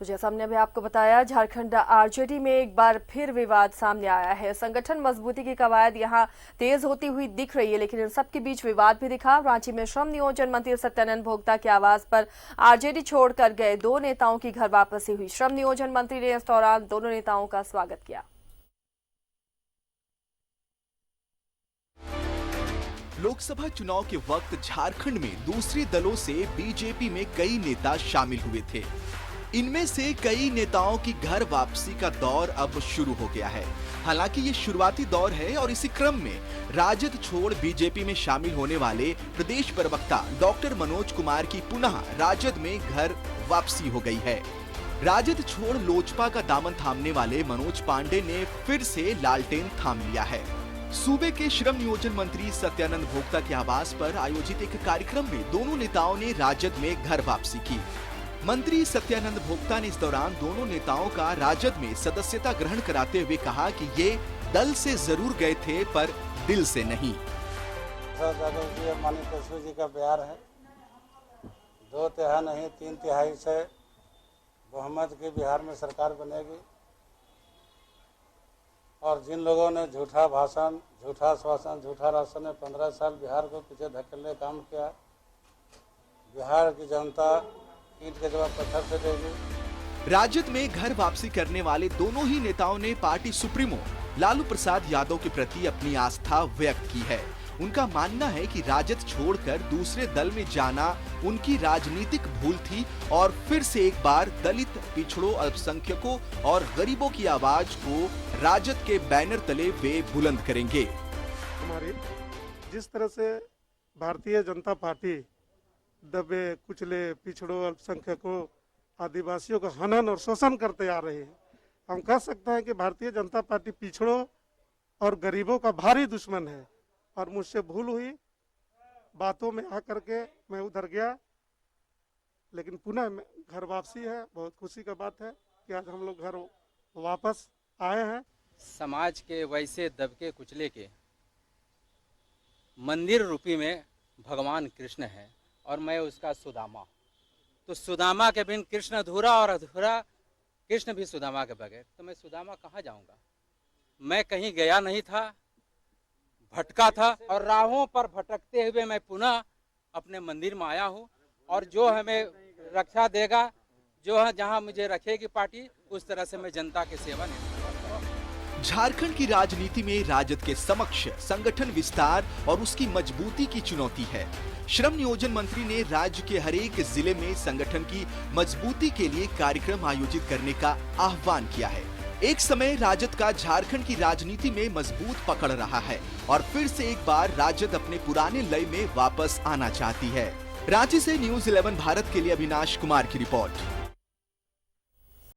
तो जैसा हमने अभी आपको बताया, झारखंड आरजेडी में एक बार फिर विवाद सामने आया है। संगठन मजबूती की कवायद यहां तेज होती हुई दिख रही है, लेकिन इन सबके बीच विवाद भी दिखा। रांची में श्रम नियोजन मंत्री सत्यानंद भोक्ता के आवास पर आरजेडी छोड़कर गए दो नेताओं की घर वापसी हुई। श्रम नियोजन मंत्री ने इस दौरान दोनों नेताओं का स्वागत किया। लोकसभा चुनाव के वक्त झारखंड में दूसरे दलों से बीजेपी में कई नेता शामिल हुए थे। इनमें से कई नेताओं की घर वापसी का दौर अब शुरू हो गया है। हालांकि ये शुरुआती दौर है और इसी क्रम में राजद छोड़ बीजेपी में शामिल होने वाले प्रदेश प्रवक्ता डॉक्टर मनोज कुमार की पुनः राजद में घर वापसी हो गई है। राजद छोड़ लोजपा का दामन थामने वाले मनोज पांडे ने फिर से लालटेन थाम लिया है। सूबे के श्रम नियोजन मंत्री सत्यानंद भोक्ता के आवास पर आयोजित एक कार्यक्रम में दोनों नेताओं ने राजद में घर वापसी की। मंत्री सत्यानंद भोक्ता ने इस दौरान दोनों नेताओं का राजद में सदस्यता ग्रहण कराते हुए कहा कि ये दल से जरूर गए थे पर दिल से नहीं। यादव जी और माननीय तेजस्वी जी का प्यार है। 2 तिहाई नहीं 3 तिहाई से बहुमत की बिहार में सरकार बनेगी और जिन लोगों ने झूठा भाषण, झूठा आश्वासन, झूठा राशन में 15 साल बिहार को पीछे धकेलने काम किया, बिहार की जनता ईंट के जवाब पत्थर से देगी। राजद में घर वापसी करने वाले दोनों ही नेताओं ने पार्टी सुप्रीमो लालू प्रसाद यादव के प्रति अपनी आस्था व्यक्त की है। उनका मानना है कि राजद छोड़कर दूसरे दल में जाना उनकी राजनीतिक भूल थी और फिर से एक बार दलित, पिछड़ों, अल्पसंख्यकों और गरीबों की आवाज को राजद के बैनर तले वे बुलंद करेंगे। हमारी जिस तरह से भारतीय जनता पार्टी दबे, कुचले, पिछड़ों, अल्पसंख्यकों, आदिवासियों का हनन और शोषण करते आ रही है, हम कह सकते हैं कि भारतीय जनता पार्टी पिछड़ों और गरीबों का भारी दुश्मन है। और मुझसे भूल हुई, बातों में आकर के मैं उधर गया, लेकिन पुनः घर वापसी है। बहुत खुशी का बात है कि आज हम लोग घर वापस आए हैं। समाज के वैसे दबके कुचले के मंदिर रूपी में भगवान कृष्ण है और मैं उसका सुदामा। तो सुदामा के बिन कृष्ण अधूरा और अधूरा कृष्ण भी सुदामा के बगैर, तो मैं सुदामा कहाँ जाऊंगा। मैं कहीं गया नहीं था, भटका था और राहों पर भटकते हुए मैं पुनः अपने मंदिर में आया हूं और जो हमें रक्षा देगा, जो है जहां मुझे रखेगी पार्टी, उस तरह से मैं जनता की सेवा नहीं। झारखंड की राजनीति में राजद के समक्ष संगठन विस्तार और उसकी मजबूती की चुनौती है। श्रम नियोजन मंत्री ने राज्य के हर एक जिले में संगठन की मजबूती के लिए कार्यक्रम आयोजित करने का आह्वान किया है। एक समय राजद का झारखंड की राजनीति में मजबूत पकड़ रहा है और फिर से एक बार राजद अपने पुराने लय में वापस आना चाहती है। रांची से न्यूज़ 11 भारत के लिए अविनाश कुमार की रिपोर्ट।